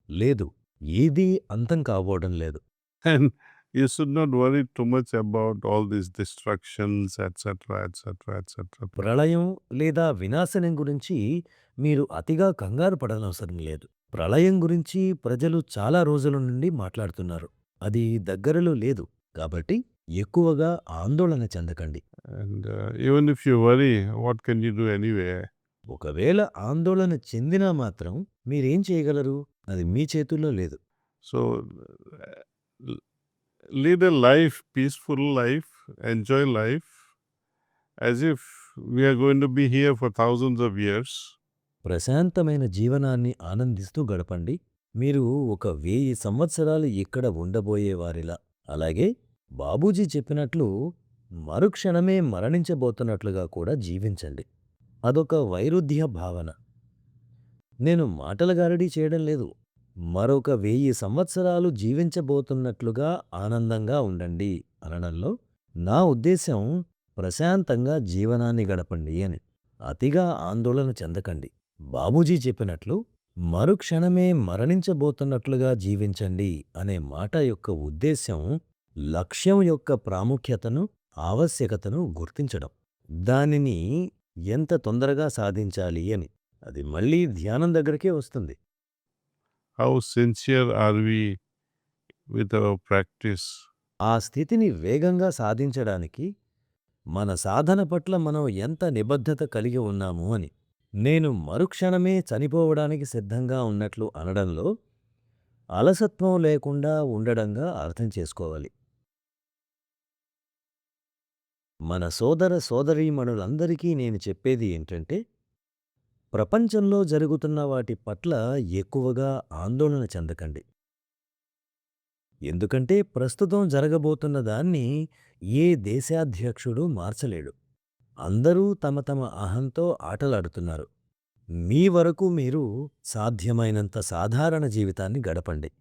లేదు. ఏదీ అంతం కాబోవడం లేదు. And you should not worry too much about all these destructions, etc., etc., etc. ప్రళయం లేదా వినాశనం గురించి మీరు అతిగా కంగారు పడనవసరం లేదు. ప్రళయం గురించి ప్రజలు చాలా రోజుల నుండి మాట్లాడుతున్నారు. అది దగ్గరలో లేదు. కాబట్టి ఎక్కువగా ఆందోళన చెందకండి. And even if you worry, what can you do anyway? ఒకవేళ ఆందోళన చెందినా మాత్రం మీరేం చేయగలరు? అది మీ చేతుల్లో లేదు. So l- lead a life, peaceful life, enjoy life, as if we are going to be here for thousands of years. ప్రశాంతమైన జీవనాన్ని ఆనందిస్తూ గడపండి. మీరు ఒక 1000 సంవత్సరాలు ఇక్కడ ఉండబోయేవారిలా. అలాగే బాబూజీ చెప్పినట్లు మరుక్షణమే మరణించబోతున్నట్లుగా కూడా జీవించండి. అదొక వైరుధ్య భావన. నేను మాటల గారడీ చేయడం లేదు. మరొక 1000 సంవత్సరాలు జీవించబోతున్నట్లుగా ఆనందంగా ఉండండి అనడంలో నా ఉద్దేశ్యం ప్రశాంతంగా జీవనాన్ని గడపండి అని. అతిగా ఆందోళన చెందకండి. బాబూజీ చెప్పినట్లు మరుక్షణమే మరణించబోతున్నట్లుగా జీవించండి అనే మాట యొక్క ఉద్దేశ్యం లక్ష్యం యొక్క ప్రాముఖ్యతను, ఆవశ్యకతను గుర్తించడం. దానిని ఎంత తొందరగా సాధించాలి అని. అది మళ్ళీ ధ్యానం దగ్గరికే వస్తుంది. How sincere are we with our practice? ఆ స్థితిని వేగంగా సాధించడానికి మన సాధన పట్ల మనం ఎంత నిబద్ధత కలిగి ఉన్నాము అని. నేను మరుక్షణమే చనిపోవడానికి సిద్ధంగా ఉన్నట్లు అనడంలో అలసత్వం లేకుండా ఉండడంగా అర్థం చేసుకోవాలి. మన సోదర సోదరీమణులందరికీ నేను చెప్పేది ఏంటంటే, ప్రపంచంలో జరుగుతున్న వాటి పట్ల ఎక్కువగా ఆందోళన చెందకండి. ఎందుకంటే ప్రస్తుతం జరగబోతున్న దాన్ని ఏ దేశాధ్యక్షుడూ మార్చలేడు. అందరూ తమ తమ అహంతో ఆటలాడుతున్నారు. మీ వరకు మీరు సాధ్యమైనంత సాధారణ జీవితాన్ని గడపండి.